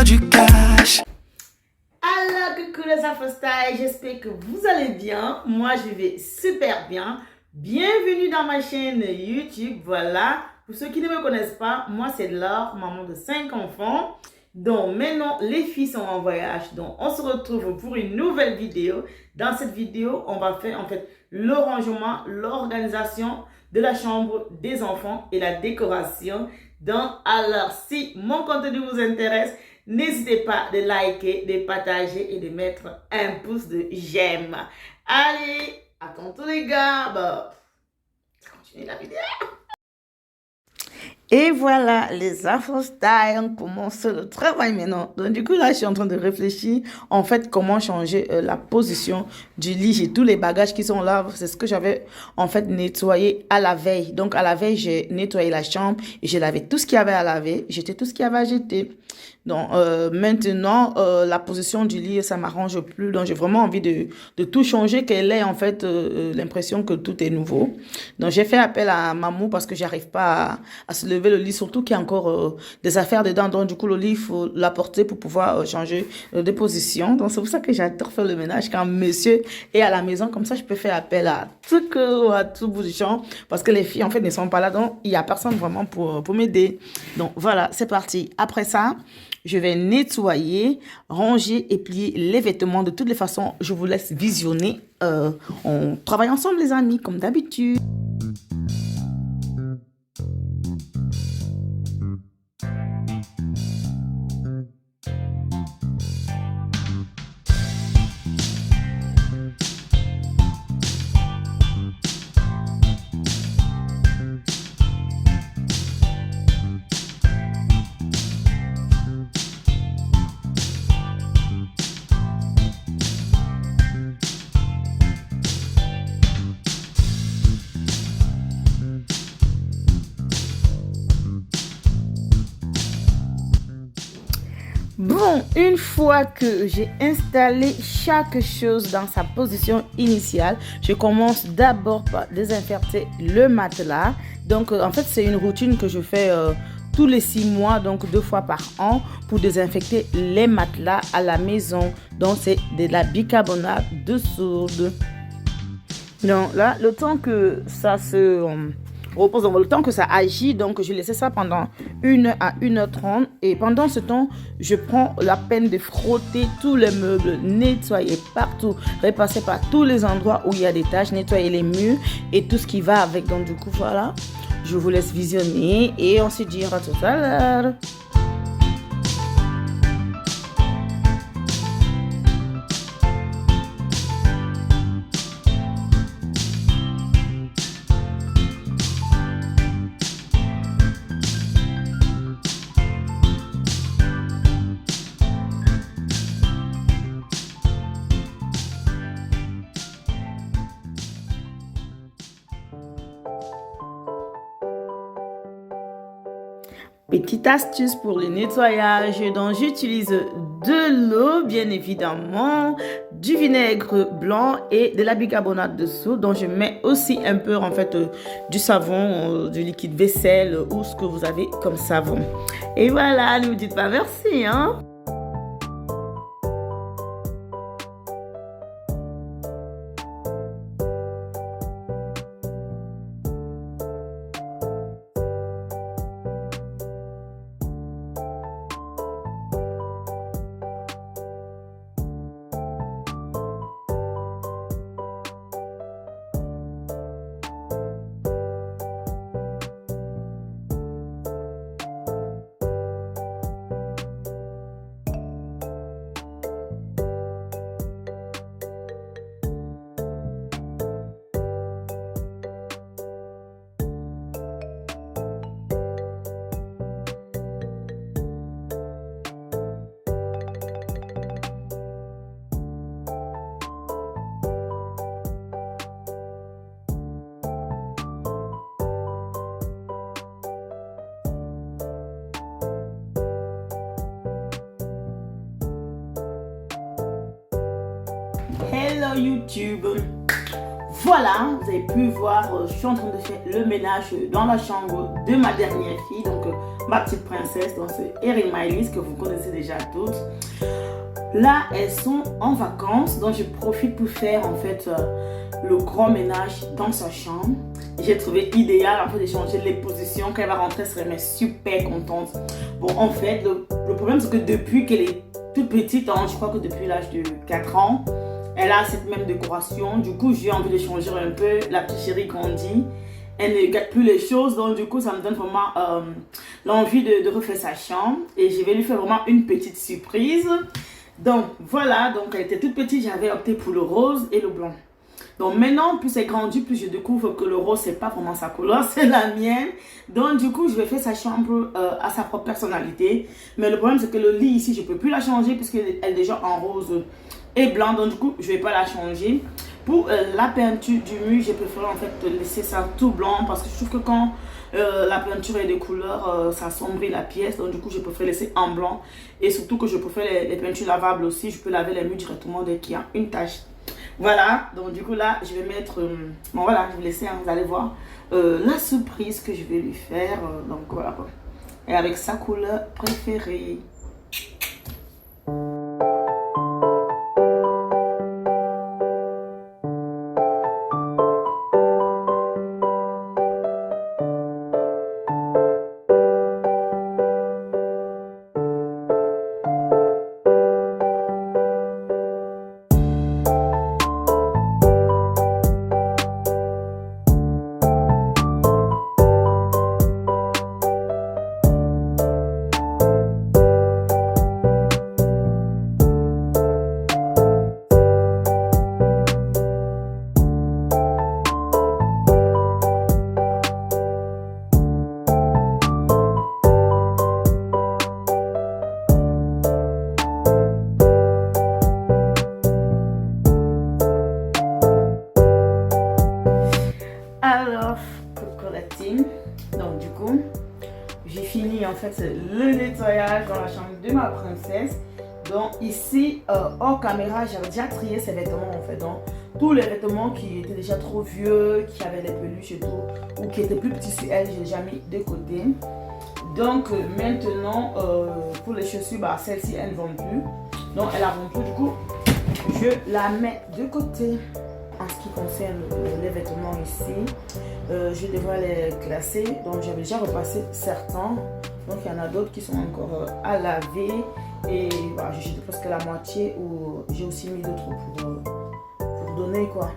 du cash. Alors, coucou les Afro-Style, j'espère que vous allez bien. Moi, je vais super bien. Bienvenue dans ma chaîne YouTube. Voilà, pour ceux qui ne me connaissent pas, moi c'est Laure, maman de 5 enfants. Donc maintenant, les filles sont en voyage. Donc on se retrouve pour une nouvelle vidéo. Dans cette vidéo, on va faire en fait le rangement, l'organisation de la chambre des enfants et la décoration. Donc alors, si mon contenu vous intéresse, n'hésitez pas de liker, de partager et de mettre un pouce de j'aime. Allez, à tantôt les gars. Bah, ça continue la vidéo. Et voilà, les Afro-Style, on commence le travail maintenant. Donc du coup, là, je suis en train de réfléchir, en fait, comment changer la position du lit. J'ai tous les bagages qui sont là. C'est ce que j'avais, en fait, nettoyé à la veille. Donc, à la veille, j'ai nettoyé la chambre et j'ai lavé tout ce qu'il y avait à laver. Jeté tout ce qu'il y avait à jeter. Donc, maintenant, la position du lit, ça m'arrange plus. Donc, j'ai vraiment envie de tout changer, qu'elle ait, en fait, l'impression que tout est nouveau. Donc, j'ai fait appel à Mamou parce que j'arrive pas à se lever le lit, surtout qu'il y a encore des affaires dedans. Donc, du coup, le lit, il faut l'apporter pour pouvoir changer de position. Donc, c'est pour ça que j'adore faire le ménage quand monsieur est à la maison. Comme ça, je peux faire appel à tout bout du champ parce que les filles, en fait, ne sont pas là. Donc, il n'y a personne vraiment pour m'aider. Donc, voilà, c'est parti. Après ça, je vais nettoyer, ranger et plier les vêtements. De toutes les façons, je vous laisse visionner. On travaille ensemble, les amis, comme d'habitude. Bon, une fois que j'ai installé chaque chose dans sa position initiale, je commence d'abord par désinfecter le matelas. Donc, en fait, c'est une routine que je fais tous les 6 mois, donc 2 fois par an, pour désinfecter les matelas à la maison. Donc, c'est de la bicarbonate de soude. Donc là, le temps que ça se repose, le temps que ça agit, donc je laisse ça pendant 1 à 1h30. Et pendant ce temps, je prends la peine de frotter tous les meubles, nettoyer partout, repasser par tous les endroits où il y a des taches, nettoyer les murs et tout ce qui va avec. Donc du coup, voilà, je vous laisse visionner et on se dira tout à l'heure. Petite astuce pour le nettoyage, donc j'utilise de l'eau bien évidemment, du vinaigre blanc et de la bicarbonate de soude. Donc je mets aussi un peu en fait du savon, du liquide vaisselle ou ce que vous avez comme savon. Et voilà, ne me dites pas merci hein. Hello YouTube. voilà, vous avez pu voir, je suis en train de faire le ménage dans la chambre de ma dernière fille, donc ma petite princesse, donc c'est Erin Mylis que vous connaissez déjà toutes. Là, elles sont en vacances, donc je profite pour faire en fait le grand ménage dans sa chambre. J'ai trouvé idéal en fait de changer les positions. Quand elle va rentrer, elle serait super contente. Bon, en fait, le problème c'est que depuis qu'elle est toute petite, hein, je crois que depuis l'âge de 4 ans, elle a cette même décoration. Du coup, j'ai envie de changer un peu. La petite chérie grandit. Elle ne gâte plus les choses. Donc, du coup, ça me donne vraiment l'envie de refaire sa chambre. Et je vais lui faire vraiment une petite surprise. Donc, voilà. Donc, elle était toute petite. J'avais opté pour le rose et le blanc. Donc, maintenant, plus elle grandit, plus je découvre que le rose, c'est pas vraiment sa couleur. C'est la mienne. Donc, du coup, je vais faire sa chambre à sa propre personnalité. Mais le problème, c'est que le lit ici, je peux plus la changer puisqu'elle est déjà en rose et blanc, donc du coup je vais pas la changer. Pour la peinture du mur, j'ai préféré en fait laisser ça tout blanc parce que je trouve que quand la peinture est de couleur, ça assombrit la pièce, donc du coup je préfère laisser en blanc. Et surtout que je préfère les peintures lavables aussi, je peux laver les murs directement dès qu'il y a une tache. Voilà, donc du coup là je vais mettre, bon voilà, je vais laisser, hein, vous allez voir la surprise que je vais lui faire, donc voilà quoi. Et avec sa couleur préférée. Alors, cocolatine. Donc du coup, j'ai fini en fait le nettoyage dans la chambre de ma princesse. Donc ici, hors caméra, j'avais déjà trié ses vêtements en fait. Donc tous les vêtements qui étaient déjà trop vieux, qui avaient les peluches et tout, ou qui étaient plus petits sur elle, j'ai déjà mis de côté. Donc maintenant, pour les chaussures, bah, celles-ci, elles ne vont plus. Donc elles ne vont plus, du coup, je la mets de côté. En ce qui concerne les vêtements ici, je devrais les classer. Donc j'avais déjà repassé certains. Donc il y en a d'autres qui sont encore à laver. Et voilà, j'ai jeté presque la moitié ou j'ai aussi mis d'autres pour donner quoi.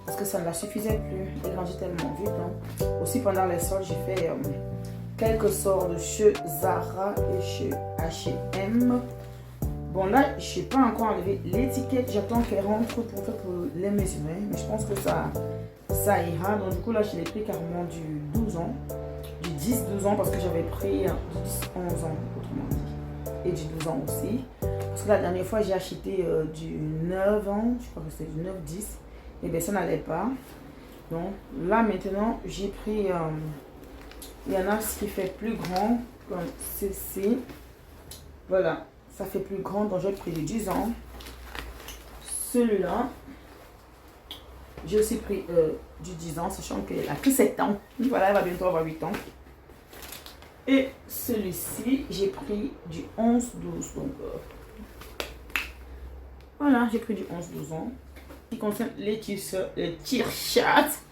Parce que ça ne la suffisait plus. Elle grandit tellement vite. Hein. Aussi pendant les soldes, j'ai fait quelques sorts chez Zara et chez H&M. Bon là, je n'ai pas encore enlevé l'étiquette, j'attends qu'elle rentre pour les mesurer, mais je pense que ça ira. Donc du coup là, je l'ai pris carrément du 12 ans, du 10-12 ans parce que j'avais pris du 10-11 ans, autrement dit, et du 12 ans aussi. Parce que la dernière fois, j'ai acheté du 9 ans, je crois que c'était du 9-10, et bien ça n'allait pas. Donc là maintenant, j'ai pris, il y en a ce qui fait plus grand, comme ceci, voilà. Ça fait plus grand, donc j'ai pris du 10 ans. Celui-là, j'ai aussi pris du 10 ans, sachant qu'elle a pris 7 ans. Voilà, elle va bientôt avoir 8 ans. Et celui-ci, j'ai pris du 11-12. Donc, voilà, j'ai pris du 11-12 ans. En ce qui concerne les t-shirts,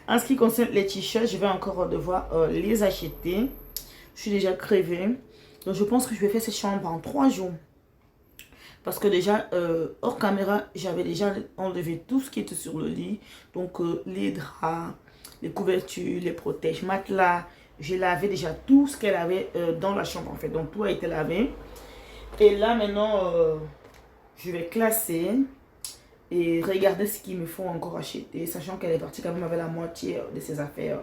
en ce qui concerne les t-shirts, je vais encore devoir les acheter. Je suis déjà crevée. Donc, je pense que je vais faire cette chambre en 3 jours. Parce que déjà, hors caméra, j'avais déjà enlevé tout ce qui était sur le lit. Donc, les draps, les couvertures, les protèges, matelas. J'ai lavé déjà tout ce qu'elle avait dans la chambre, en fait. Donc, tout a été lavé. Et là, maintenant, je vais classer et regarder ce qu'il me faut encore acheter. Sachant qu'elle est partie quand même avec la moitié de ses affaires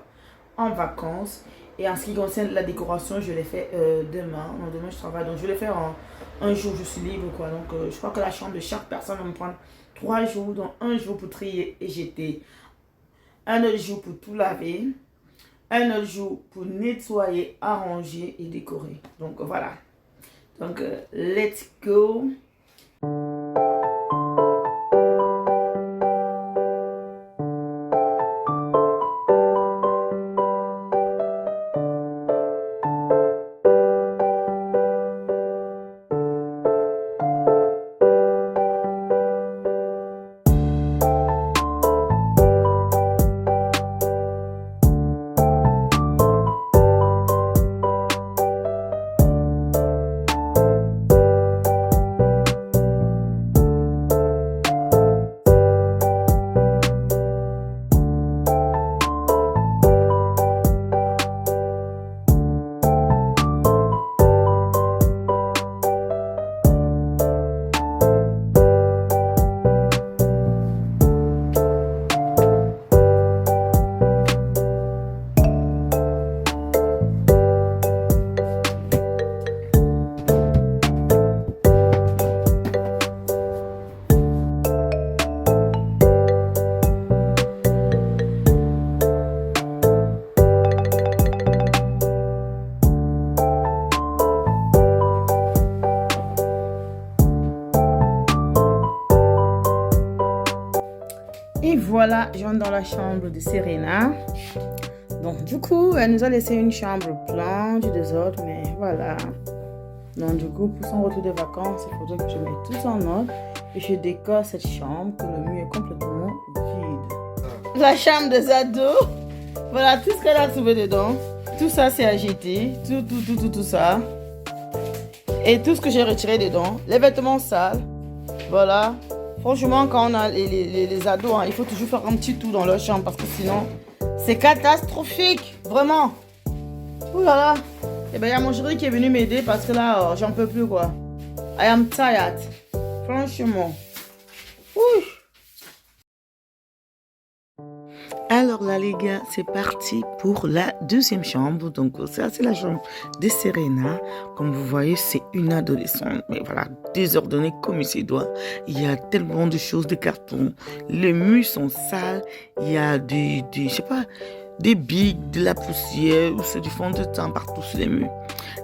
en vacances. Et en ce qui concerne la décoration, je l'ai fait demain. Non, demain, je travaille. Donc, je vais le faire en un jour, je suis libre, quoi. Donc, je crois que la chambre de chaque personne va me prendre 3 jours. Donc, un jour pour trier et jeter. Un autre jour pour tout laver. Un autre jour pour nettoyer, arranger et décorer. Donc, voilà. Donc, let's go. Et voilà, je rentre dans la chambre de Serena. Donc du coup, elle nous a laissé une chambre pleine du désordre, mais voilà. Donc du coup, pour son retour de vacances, il faudrait que je mette tout en ordre et je décore cette chambre, que le mur est complètement vide. La chambre des ados. Voilà tout ce qu'elle a trouvé dedans. Tout ça c'est agité. Tout ça. Et tout ce que j'ai retiré dedans. Les vêtements sales. Voilà. Franchement, quand on a les ados, hein, il faut toujours faire un petit tour dans leur chambre parce que sinon, c'est catastrophique. Vraiment. Ouh là là. Et bien, il y a mon chéri qui est venu m'aider parce que là, j'en peux plus quoi. I am tired. Franchement. Ouh. Alors là les gars, c'est parti pour la deuxième chambre. Donc ça c'est la chambre de Serena. Comme vous voyez, c'est une adolescente. Mais voilà, désordonnée comme il se doit. Il y a tellement de choses, de cartons. Les murs sont sales. Il y a je sais pas, des billes, de la poussière, ou c'est du fond de teint partout sur les murs.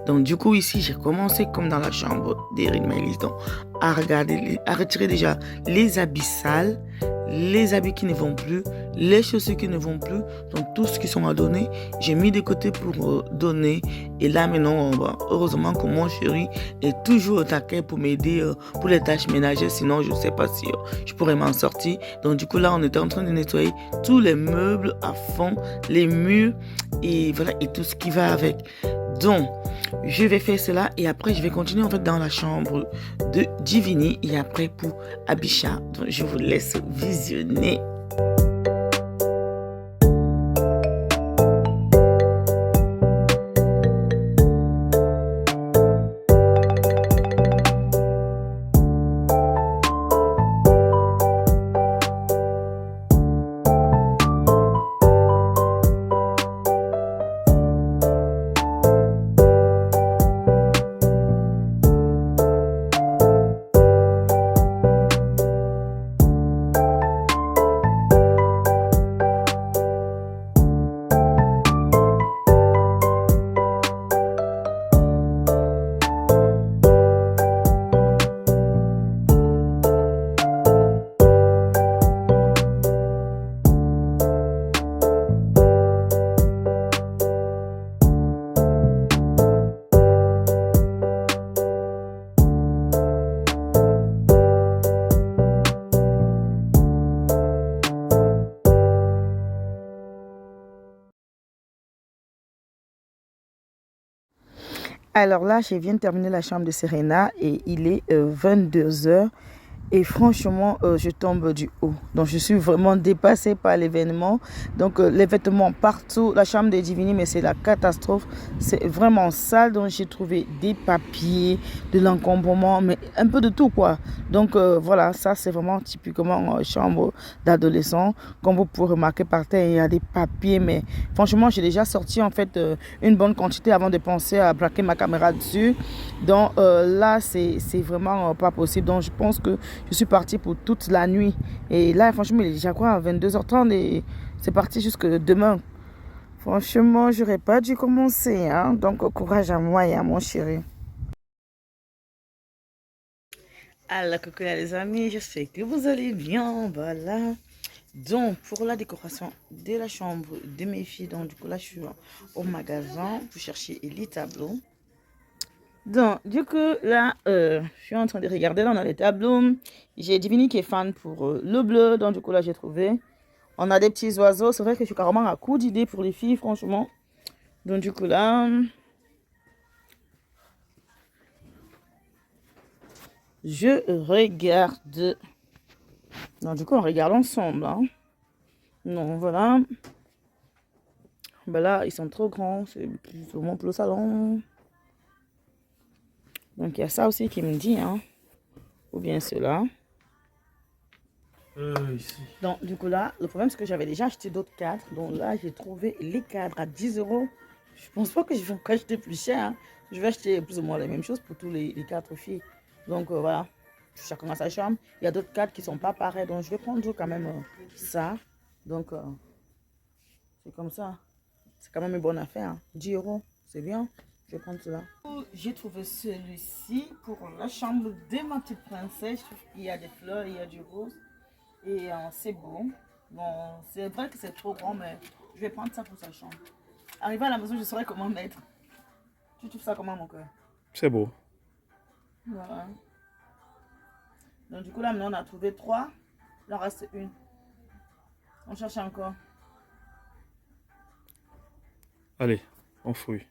Donc du coup ici, j'ai commencé comme dans la chambre d'Erin Maëlys, donc à regarder, à retirer déjà les habits sales, les habits qui ne vont plus, les chaussures qui ne vont plus, donc tout ce qui sont à donner, j'ai mis de côté pour donner. Et là maintenant, heureusement que mon chéri est toujours au taquet pour m'aider pour les tâches ménagères, sinon je ne sais pas si je pourrais m'en sortir. Donc du coup là, on était en train de nettoyer tous les meubles à fond, les murs et voilà, et tout ce qui va avec. Donc, je vais faire cela et après je vais continuer en fait dans la chambre de Divini et après pour Abisha. Donc, je vous laisse visionner. Alors là, je viens de terminer la chambre de Serena et il est 22h. Et franchement, je tombe du haut. Donc, je suis vraiment dépassée par l'événement. Donc, les vêtements partout. La chambre de Divini, mais c'est la catastrophe. C'est vraiment sale. Donc, j'ai trouvé des papiers, de l'encombrement, mais un peu de tout, quoi. Donc, voilà, ça, c'est vraiment typiquement chambre d'adolescent. Comme vous pouvez remarquer par terre, il y a des papiers. Mais franchement, j'ai déjà sorti, en fait, une bonne quantité avant de penser à braquer ma caméra dessus. Donc, là, c'est vraiment pas possible. Donc, je pense que je suis partie pour toute la nuit. Et là, franchement, il est déjà quoi, à 22h30 et c'est parti jusque demain. Franchement, j'aurais pas dû commencer. Hein? Donc, courage à moi et à mon chéri. Alors, coucou les amis, j'espère que vous allez bien. Voilà. Donc, pour la décoration de la chambre de mes filles, donc du coup, là, je suis au magasin pour chercher les tableaux. Donc, du coup, là, je suis en train de regarder dans les tableaux. J'ai Divini qui est fan pour le bleu. Donc, du coup, là, j'ai trouvé. On a des petits oiseaux. C'est vrai que je suis carrément à court d'idées pour les filles, franchement. Donc, du coup, là, je regarde. Donc, du coup, on regarde ensemble. Hein. Non, voilà. Ben là, ils sont trop grands. C'est vraiment pour le salon. Donc, il y a ça aussi qui me dit, hein. Ou bien cela. Ici. Donc, du coup, là, le problème, c'est que j'avais déjà acheté d'autres cadres. Donc, là, j'ai trouvé les cadres à 10 €. Je pense pas que je vais encore acheter plus cher. Hein. Je vais acheter plus ou moins les mêmes choses pour tous les 4 filles. Donc, voilà. Chacun a sa chambre. Il y a d'autres cadres qui sont pas pareils. Donc, je vais prendre quand même ça. Donc, c'est comme ça. C'est quand même une bonne affaire. Hein. 10 €. C'est bien. Je vais prendre cela. J'ai trouvé celui-ci pour la chambre de ma petite princesse. Je trouve qu'il y a des fleurs, il y a du rose. Et c'est beau. Bon, c'est vrai que c'est trop grand, mais je vais prendre ça pour sa chambre. Arrivé à la maison, je saurai comment mettre. Tu trouves ça comment, mon cœur? C'est beau. Voilà. Donc, du coup, là, maintenant, on a trouvé 3. Il en reste une. On cherche encore. Allez, on fouille.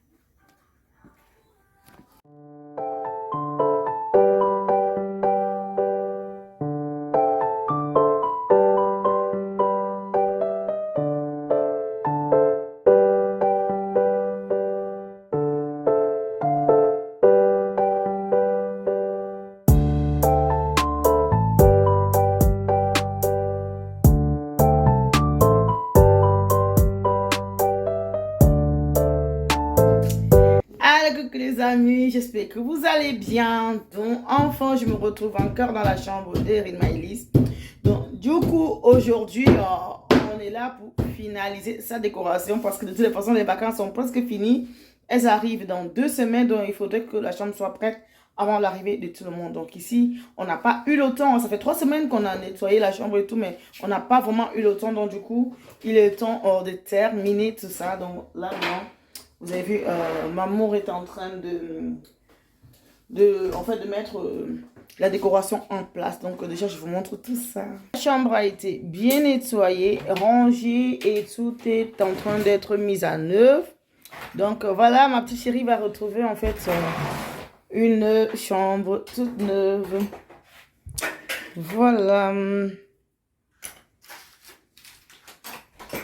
Allez, coucou les amis, j'espère que vous allez bien. Donc, enfin, je me retrouve encore dans la chambre d'Erin Maëlys. Donc, du coup, aujourd'hui, on est là pour finaliser sa décoration parce que de toutes les façons, les vacances sont presque finies. Elles arrivent dans 2 semaines, donc il faudrait que la chambre soit prête avant l'arrivée de tout le monde. Donc ici, on n'a pas eu le temps. Ça fait 3 semaines qu'on a nettoyé la chambre et tout, mais on n'a pas vraiment eu le temps. Donc du coup, il est temps de terminer tout ça. Donc là, maintenant, vous avez vu, Mamour est en train de mettre la décoration en place. Donc déjà, je vous montre tout ça. La chambre a été bien nettoyée, rangée et tout est en train d'être mis à neuf. Donc voilà, ma petite chérie va retrouver en fait une chambre toute neuve. Voilà.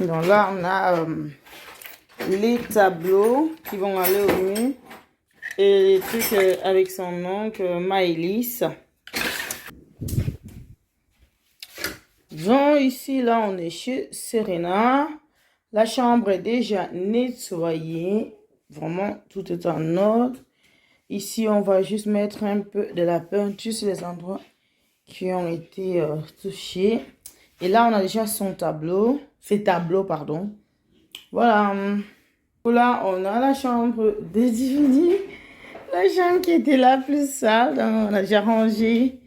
Donc là, on a les tableaux qui vont aller au mur et les trucs avec son oncle Maëlys. Donc ici, là, on est chez Serena. La chambre est déjà nettoyée. Vraiment, tout est en ordre. Ici, on va juste mettre un peu de la peinture sur les endroits qui ont été touchés. Et là, on a déjà son tableau. Ses tableaux, pardon. Voilà. Là, on a la chambre de Divini. La chambre qui était la plus sale. Donc, on a déjà rangé.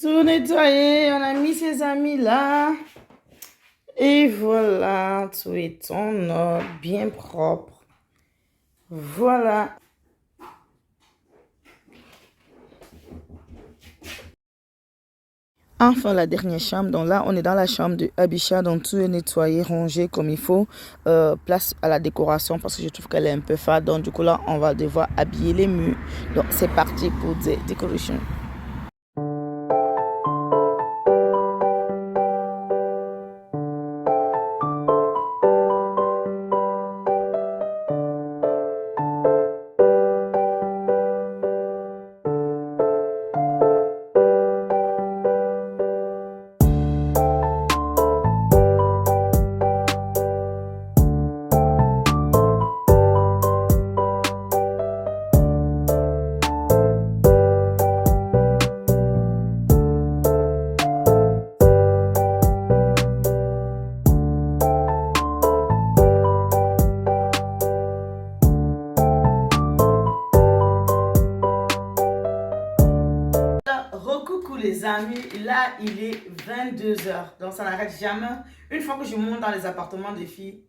Tout nettoyé. On a mis ses amis là. Et voilà. Tout est en ordre. Bien propre. Voilà. Enfin, la dernière chambre. Donc là, on est dans la chambre de Abisha. Donc tout est nettoyé, rangé comme il faut. Place à la décoration parce que je trouve qu'elle est un peu fade. Donc du coup là, on va devoir habiller les murs. Donc c'est parti pour des décorations. Recoucou les amis, là il est 22h, donc ça n'arrête jamais. Une fois que je monte dans les appartements des filles,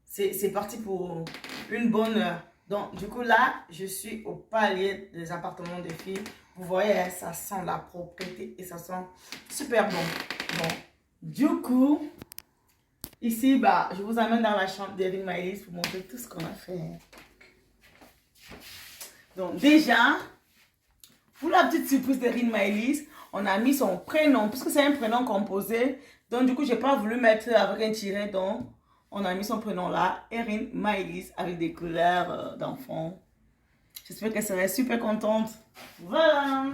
c'est parti pour une bonne heure. Donc du coup là, je suis au palier des appartements des filles. Vous voyez, hein, ça sent la propreté et ça sent super bon. Bon, du coup, ici, bah, je vous amène dans la chambre d'Erin Maëlys pour montrer tout ce qu'on a fait. Donc déjà, pour la petite surprise d'Erin Maëlys, on a mis son prénom, puisque c'est un prénom composé. Donc, du coup, j'ai pas voulu mettre avec un tiret. Donc, on a mis son prénom là, Erin Maëlys, avec des couleurs d'enfant. J'espère qu'elle serait super contente. Voilà.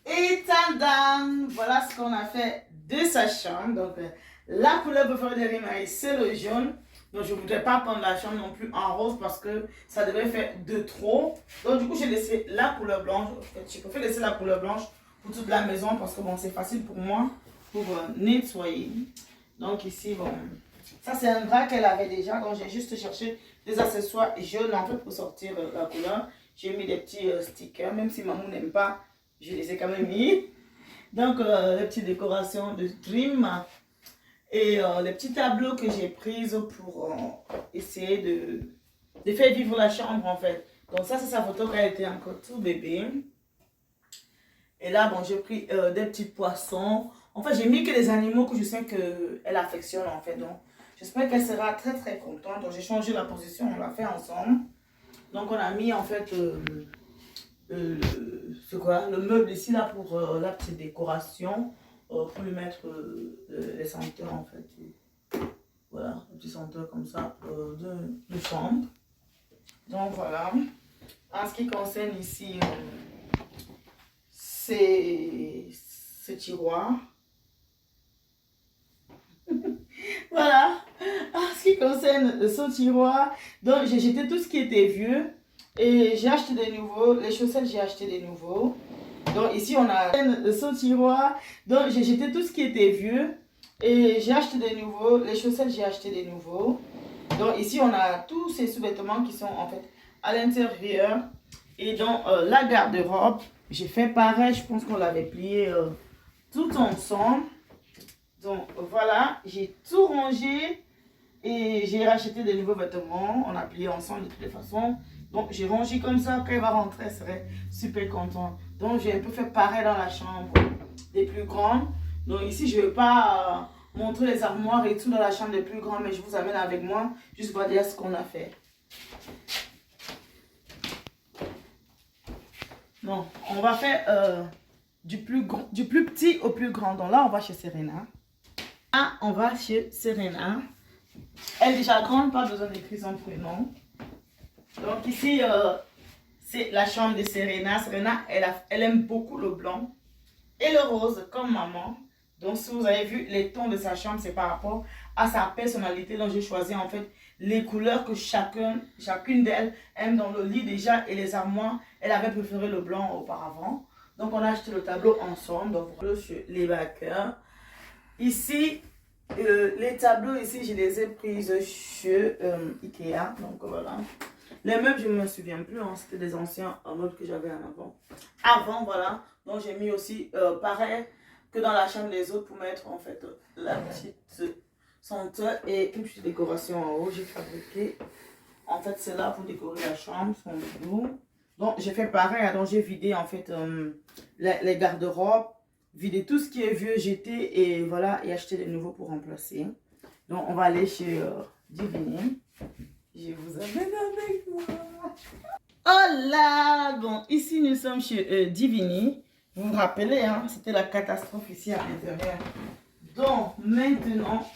Et tadam! Voilà ce qu'on a fait de sa chambre. Donc, la couleur préférée d'Erin Maëlys, c'est le jaune. Donc, je ne voudrais pas prendre la chambre non plus en rose parce que ça devait faire de trop. Donc, du coup, j'ai laissé la couleur blanche. Je préfère laisser la couleur blanche pour toute la maison parce que bon, c'est facile pour moi pour nettoyer. Donc, ici, bon, ça c'est un drap qu'elle avait déjà. Donc, j'ai juste cherché des accessoires jaunes en fait pour sortir la couleur. J'ai mis des petits stickers, même si maman n'aime pas, je les ai quand même mis. Donc, les petites décorations de Dream. Et les petits tableaux que j'ai pris pour essayer de faire vivre la chambre en fait. Donc ça, c'est sa photo quand elle était encore tout bébé. Et là, bon, j'ai pris des petits poissons. En fait, j'ai mis que les animaux que je sais qu'elle affectionne en fait. Donc, j'espère qu'elle sera très très contente. Donc, j'ai changé la position, on l'a fait ensemble. Donc, on a mis en fait, c'est quoi, le meuble ici là pour la petite décoration. Pour lui mettre les senteurs en fait. Et voilà, un petit senteur comme ça de chambre. Donc, voilà. En ce qui concerne ici, ce tiroir. Voilà. En ce qui concerne ce tiroir, donc j'ai jeté tout ce qui était vieux et j'ai acheté des nouveaux. Les chaussettes, j'ai acheté des nouveaux. Donc ici, on a ce tiroir. Donc j'ai jeté tout ce qui était vieux et j'ai acheté des nouveaux. Les chaussettes, j'ai acheté des nouveaux. Donc ici, on a tous ces sous-vêtements qui sont en fait à l'intérieur. Et donc la garde-robe, j'ai fait pareil. Je pense qu'on l'avait plié tout ensemble. Donc voilà, j'ai tout rangé et j'ai racheté des nouveaux vêtements. On a plié ensemble de toutes les façons. Donc j'ai rangé comme ça, quand elle va rentrer, elle serait super contente. Donc j'ai un peu fait pareil dans la chambre des plus grandes. Donc ici, je ne vais pas montrer les armoires et tout dans la chambre des plus grandes, mais je vous amène avec moi, juste pour dire ce qu'on a fait. Donc on va faire du plus petit au plus grand. Donc là, on va chez Serena. Là, on va chez Serena. Elle est déjà grande, pas besoin d'écrire son prénom. Donc ici, c'est la chambre de Serena. Serena, elle aime beaucoup le blanc et le rose, comme maman. Donc si vous avez vu les tons de sa chambre, c'est par rapport à sa personnalité. Donc j'ai choisi en fait les couleurs que chacune d'elles aime dans le lit déjà. Et les armoires, elle avait préféré le blanc auparavant. Donc on a acheté le tableau ensemble. Donc voilà, chez les backers. Ici, les tableaux ici, je les ai pris chez Ikea. Donc voilà. Les meubles, je ne me souviens plus. Hein, c'était des anciens meubles que j'avais en avant. Avant, voilà. Donc j'ai mis aussi pareil que dans la chambre des autres pour mettre en fait la petite senteur et une petite décoration en haut. J'ai fabriqué. En fait, c'est là pour décorer la chambre, son boulot. Donc j'ai fait pareil. Donc j'ai vidé en fait les garde-robes. Vider tout ce qui est vieux, jeter et voilà, et acheter des nouveaux pour remplacer. Donc, on va aller chez Divini. Je vous amène avec moi. Oh là! Bon, ici, nous sommes chez Divini. Vous vous rappelez, hein, c'était la catastrophe ici à l'intérieur. Donc, maintenant,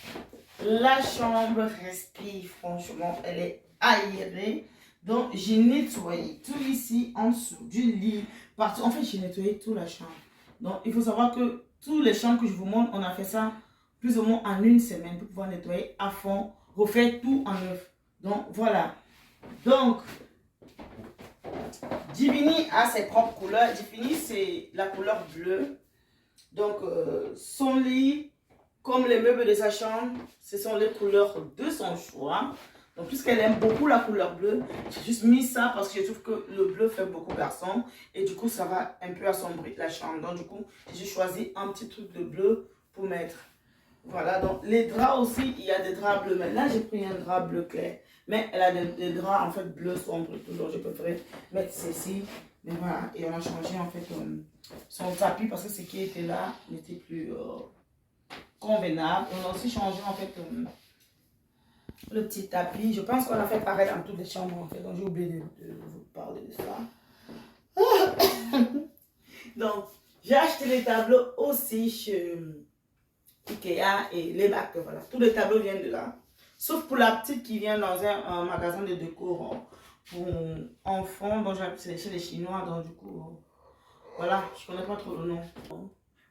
la chambre respire. Franchement, elle est aérée. Donc, j'ai nettoyé tout ici, en dessous du lit, partout. En fait, j'ai nettoyé toute la chambre. Donc, il faut savoir que tous les chambres que je vous montre, on a fait ça plus ou moins en une semaine pour pouvoir nettoyer à fond, refaire tout en neuf. Donc, voilà. Donc, Divini a ses propres couleurs. Divini, c'est la couleur bleue. Donc, son lit, comme les meubles de sa chambre, ce sont les couleurs de son choix. Donc, puisqu'elle aime beaucoup la couleur bleue, j'ai juste mis ça parce que je trouve que le bleu fait beaucoup garçon. Et du coup, ça va un peu assombrir la chambre. Donc, du coup, j'ai choisi un petit truc de bleu pour mettre. Voilà, donc les draps aussi, il y a des draps bleus. Mais là, j'ai pris un drap bleu clair. Mais elle a des draps en fait bleu sombre et tout. Donc, j'ai préféré mettre ceci. Mais voilà, et on a changé en fait son tapis parce que ce qui était là n'était plus convenable. On a aussi changé en fait le petit tapis. Je pense qu'on a fait pareil dans toutes les chambres en fait. Donc j'ai oublié de vous parler de ça. Donc j'ai acheté les tableaux aussi chez Ikea et les bacs. Voilà. Tous les tableaux viennent de là. Sauf pour la petite qui vient dans un magasin de déco pour enfants. Donc j'ai chez les Chinois. Donc du coup, voilà, je connais pas trop le nom.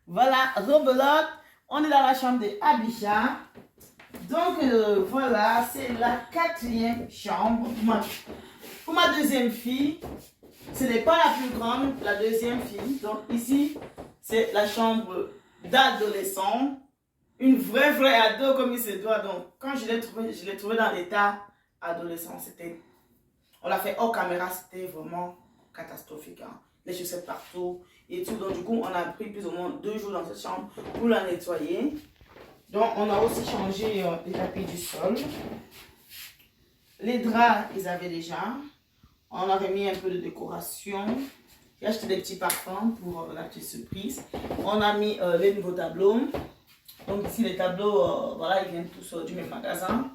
Voilà, rebelote. On est dans la chambre de Abisha. Donc voilà, c'est la 4e chambre pour ma deuxième fille. Ce n'est pas la plus grande, la deuxième fille. Donc ici, c'est la chambre d'adolescent. Une vraie ado comme il se doit. Donc quand je l'ai trouvé dans l'état adolescent. On l'a fait hors caméra, c'était vraiment catastrophique. Hein. Les chaussettes partout et tout. Donc du coup, on a pris plus ou moins 2 jours dans cette chambre pour la nettoyer. Donc, on a aussi changé les tapis du sol. Les draps, ils avaient déjà. On a remis un peu de décoration. J'ai acheté des petits parfums pour la petite surprise. On a mis les nouveaux tableaux. Donc ici, les tableaux, voilà, ils viennent tous du même magasin.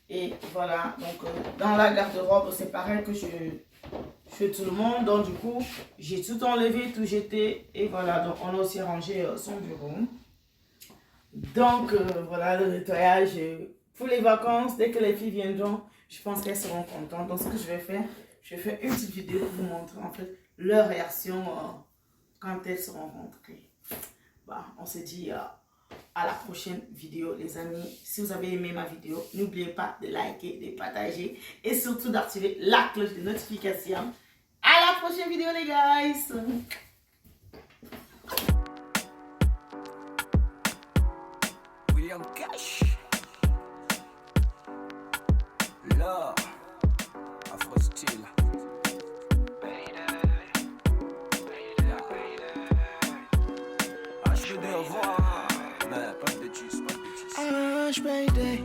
Et voilà, donc dans la garde-robe, c'est pareil que je fais tout le monde. Donc du coup, j'ai tout enlevé, tout jeté. Et voilà, donc on a aussi rangé son bureau. Donc voilà, le nettoyage pour les vacances. Dès que les filles viendront, je pense qu'elles seront contentes. Donc ce que je vais faire, je vais faire une petite vidéo pour vous montrer en fait leur réaction quand elles seront rentrées. Bah, on se dit à la prochaine vidéo, les amis. Si vous avez aimé ma vidéo, n'oubliez pas de liker, de partager et surtout d'activer la cloche de notification. À la prochaine vidéo, les guys. William Cash. Là, Afro Style. Hush, baby.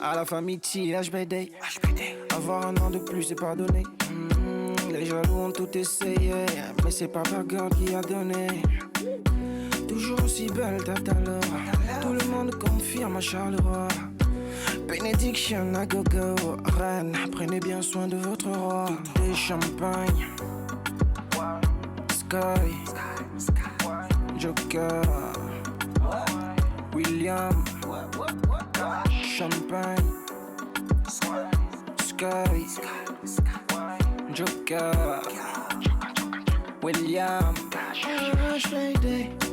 À la famille HBD. Avoir un an de plus, c'est pas donné. Les jaloux ont tout essayé, mais c'est pas Bagarre qui a donné. Toujours aussi belle, tata Laura. Tout le monde confirme à Charleroi. Benediction à gogo. Reine, prenez bien soin de votre roi. Des champagnes. Sky. Joker. William. Champagne. Sky. Joker. William. Hush, lady.